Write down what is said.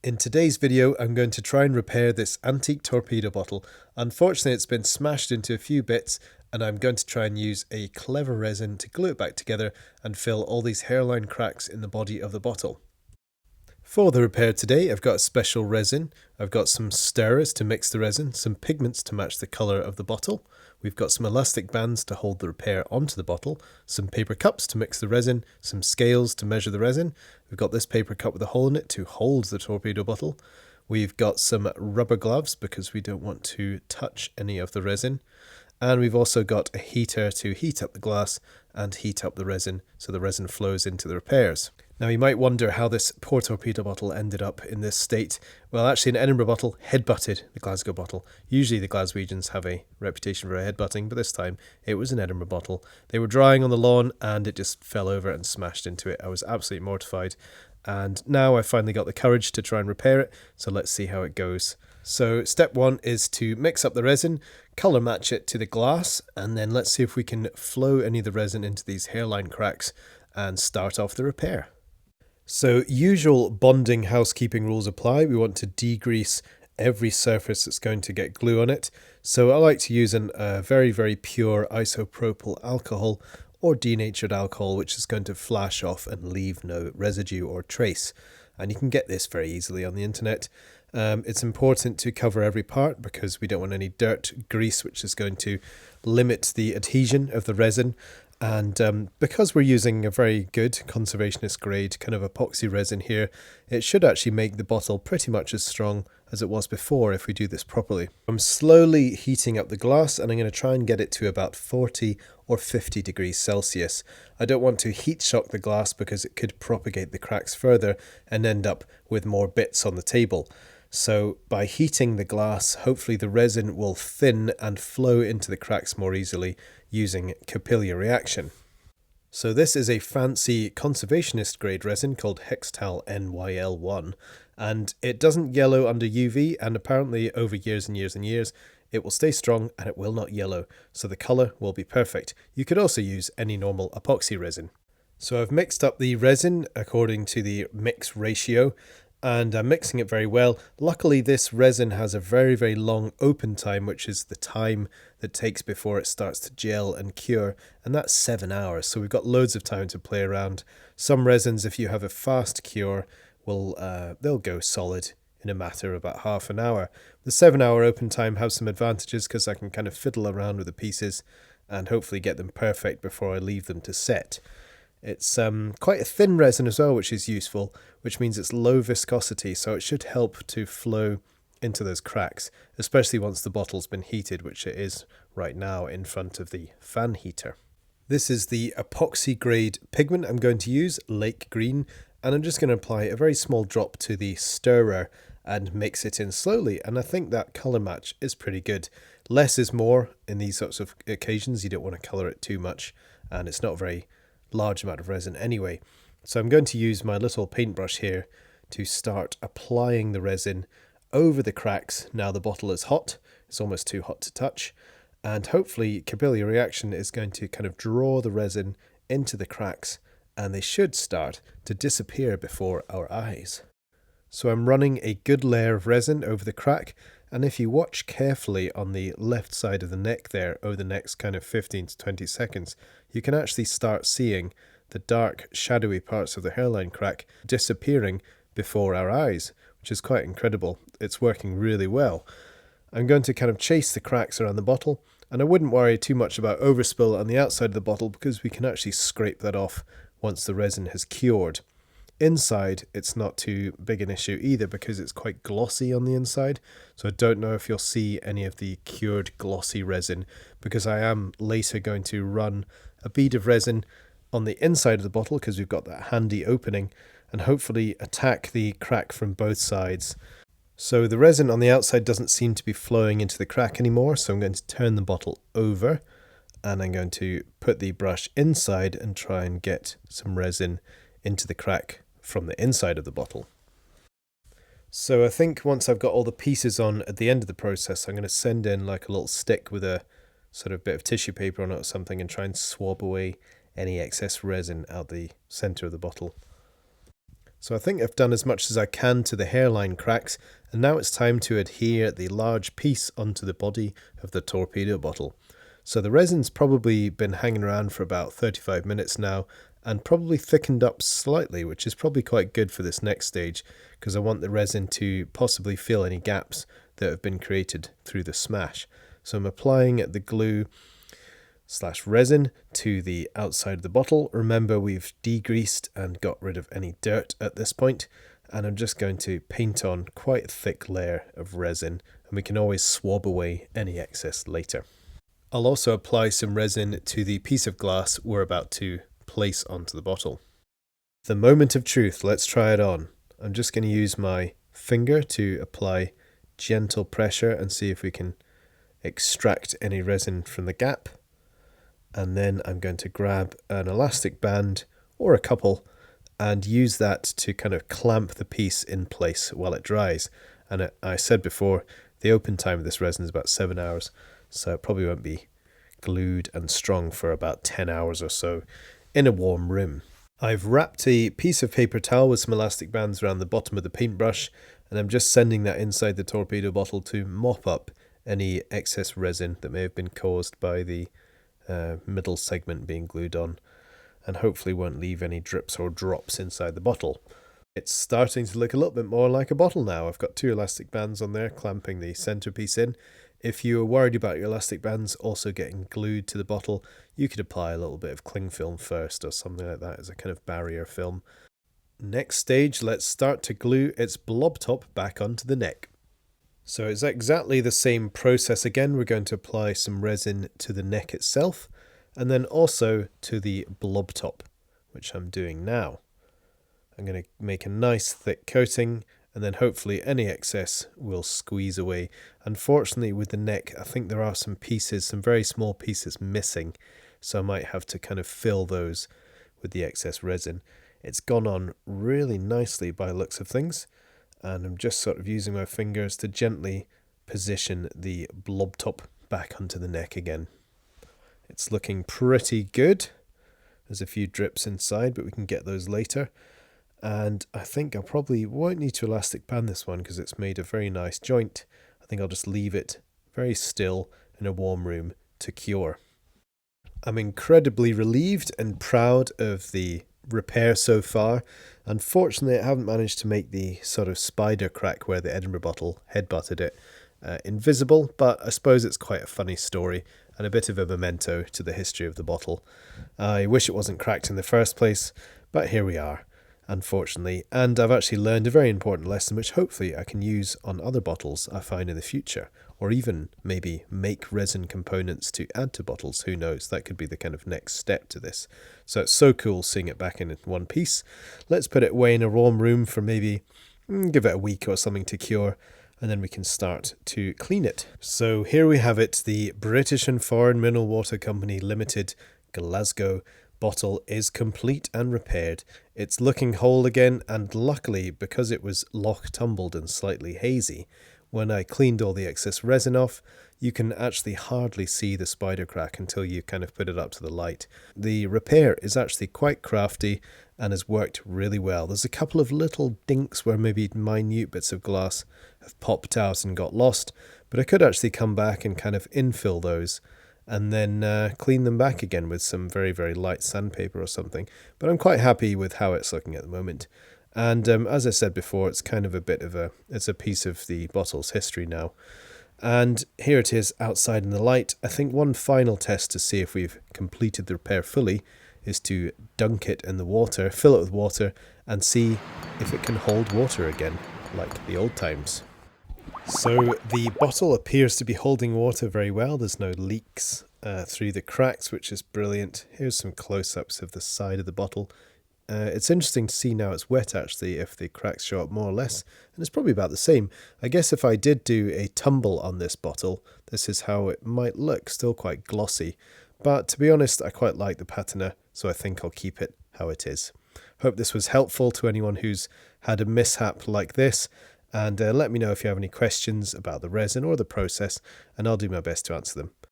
In today's video, I'm going to try and repair this antique torpedo bottle. Unfortunately, it's been smashed into a few bits, and I'm going to try and use a clever resin to glue it back together and fill all these hairline cracks in the body of the bottle. For the repair today, I've got a special resin, I've got some stirrers to mix the resin, some pigments to match the colour of the bottle, we've got some elastic bands to hold the repair onto the bottle, some paper cups to mix the resin, some scales to measure the resin, we've got this paper cup with a hole in it to hold the torpedo bottle, we've got some rubber gloves because we don't want to touch any of the resin, and we've also got a heater to heat up the glass and heat up the resin so the resin flows into the repairs. Now you might wonder how this poor torpedo bottle ended up in this state. Well, actually an Edinburgh bottle headbutted the Glasgow bottle. Usually the Glaswegians have a reputation for headbutting, but this time it was an Edinburgh bottle. They were drying on the lawn and it just fell over and smashed into it. I was absolutely mortified. And now I finally got the courage to try and repair it, so let's see how it goes. So step one is to mix up the resin, colour match it to the glass, and then let's see if we can flow any of the resin into these hairline cracks and start off the repair. So usual bonding housekeeping rules apply. We want to degrease every surface that's going to get glue on it. So I like to use a very, very pure isopropyl alcohol or denatured alcohol, which is going to flash off and leave no residue or trace. And you can get this very easily on the internet. It's important to cover every part because we don't want any dirt, grease, which is going to limit the adhesion of the resin. And because we're using a very good conservationist grade kind of epoxy resin here, it should actually make the bottle pretty much as strong as it was before if we do this properly. I'm slowly heating up the glass and I'm going to try and get it to about 40 or 50 degrees Celsius. I don't want to heat shock the glass because it could propagate the cracks further and end up with more bits on the table. So by heating the glass, hopefully the resin will thin and flow into the cracks more easily using capillary reaction. So this is a fancy conservationist grade resin called Hextal NYL1, and it doesn't yellow under UV, and apparently over years and years and years it will stay strong and it will not yellow, so the colour will be perfect. You could also use any normal epoxy resin. So I've mixed up the resin according to the mix ratio, and I'm mixing it very well. Luckily this resin has a very, very long open time, which is the time that takes before it starts to gel and cure, and that's 7 hours, so we've got loads of time to play around. Some resins, if you have a fast cure, they'll go solid in a matter of about half an hour. The 7-hour open time has some advantages because I can kind of fiddle around with the pieces and hopefully get them perfect before I leave them to set. It's quite a thin resin as well, which is useful, which means it's low viscosity, so it should help to flow into those cracks, especially once the bottle's been heated, which it is right now in front of the fan heater. This is the epoxy grade pigment I'm going to use, Lake Green, and I'm just going to apply a very small drop to the stirrer and mix it in slowly, and I think that colour match is pretty good. Less is more in these sorts of occasions. You don't want to colour it too much, and it's not a very large amount of resin anyway. So I'm going to use my little paintbrush here to start applying the resin over the cracks. Now the bottle is hot, it's almost too hot to touch, and hopefully capillary reaction is going to kind of draw the resin into the cracks and they should start to disappear before our eyes. So I'm running a good layer of resin over the crack, and if you watch carefully on the left side of the neck there over the next kind of 15 to 20 seconds, you can actually start seeing the dark shadowy parts of the hairline crack disappearing before our eyes, which is quite incredible. It's working really well. I'm going to kind of chase the cracks around the bottle, and I wouldn't worry too much about overspill on the outside of the bottle because we can actually scrape that off once the resin has cured. Inside, it's not too big an issue either because it's quite glossy on the inside, so I don't know if you'll see any of the cured glossy resin because I am later going to run a bead of resin on the inside of the bottle because we've got that handy opening and hopefully attack the crack from both sides. So the resin on the outside doesn't seem to be flowing into the crack anymore, so I'm going to turn the bottle over and I'm going to put the brush inside and try and get some resin into the crack from the inside of the bottle. So I think once I've got all the pieces on at the end of the process, I'm going to send in like a little stick with a sort of bit of tissue paper on it or something and try and swab away any excess resin out the center of the bottle. So I think I've done as much as I can to the hairline cracks, and now it's time to adhere the large piece onto the body of the torpedo bottle. So the resin's probably been hanging around for about 35 minutes now, and probably thickened up slightly, which is probably quite good for this next stage, because I want the resin to possibly fill any gaps that have been created through the smash. So I'm applying the glue / resin to the outside of the bottle. Remember, we've degreased and got rid of any dirt at this point, and I'm just going to paint on quite a thick layer of resin, and we can always swab away any excess later. I'll also apply some resin to the piece of glass we're about to place onto the bottle. The moment of truth, let's try it on. I'm just going to use my finger to apply gentle pressure and see if we can extract any resin from the gap. And then I'm going to grab an elastic band or a couple and use that to kind of clamp the piece in place while it dries. And I said before, the open time of this resin is about 7 hours, so it probably won't be glued and strong for about 10 hours or so in a warm room. I've wrapped a piece of paper towel with some elastic bands around the bottom of the paintbrush, and I'm just sending that inside the torpedo bottle to mop up any excess resin that may have been caused by the middle segment being glued on, and hopefully won't leave any drips or drops inside the bottle. It's starting to look a little bit more like a bottle now. I've got 2 elastic bands on there clamping the centerpiece in. If you were worried about your elastic bands also getting glued to the bottle, you could apply a little bit of cling film first or something like that as a kind of barrier film. Next stage, let's start to glue its blob top back onto the neck. So it's exactly the same process again. We're going to apply some resin to the neck itself and then also to the blob top, which I'm doing now. I'm going to make a nice thick coating, and then hopefully any excess will squeeze away. Unfortunately with the neck, I think there are some pieces, some very small pieces missing, so I might have to kind of fill those with the excess resin. It's gone on really nicely by the looks of things, and I'm just sort of using my fingers to gently position the blob top back onto the neck again. It's looking pretty good. There's a few drips inside, but we can get those later. And I think I probably won't need to elastic band this one because it's made a very nice joint. I think I'll just leave it very still in a warm room to cure. I'm incredibly relieved and proud of the repair so far. Unfortunately, I haven't managed to make the sort of spider crack where the Edinburgh bottle headbutted it invisible, but I suppose it's quite a funny story and a bit of a memento to the history of the bottle. I wish it wasn't cracked in the first place, but here we are, unfortunately, and I've actually learned a very important lesson which hopefully I can use on other bottles I find in the future, or even maybe make resin components to add to bottles. Who knows, that could be the kind of next step to this. So it's so cool seeing it back in one piece. Let's put it away in a warm room for maybe give it a week or something to cure, and then we can start to clean it. So here we have it, the British and Foreign Mineral Water Company Limited Glasgow bottle is complete and repaired. It's looking whole again, and luckily, because it was lock tumbled and slightly hazy, when I cleaned all the excess resin off, you can actually hardly see the spider crack until you kind of put it up to the light. The repair is actually quite crafty and has worked really well. There's a couple of little dinks where maybe minute bits of glass have popped out and got lost, but I could actually come back and kind of infill those and then clean them back again with some very, very light sandpaper or something. But I'm quite happy with how it's looking at the moment. And as I said before, it's kind of a bit of it's a piece of the bottle's history now. And here it is outside in the light. I think one final test to see if we've completed the repair fully is to dunk it in the water, fill it with water, and see if it can hold water again, like the old times. So the bottle appears to be holding water very well. There's no leaks through the cracks, which is brilliant. Here's some close-ups of the side of the bottle. It's interesting to see now it's wet actually if the cracks show up more or less, and it's probably about the same. I guess if I did do a tumble on this bottle, this is how it might look, still quite glossy. But to be honest, I quite like the patina, so I think I'll keep it how it is. Hope this was helpful to anyone who's had a mishap like this, and let me know if you have any questions about the resin or the process, and I'll do my best to answer them.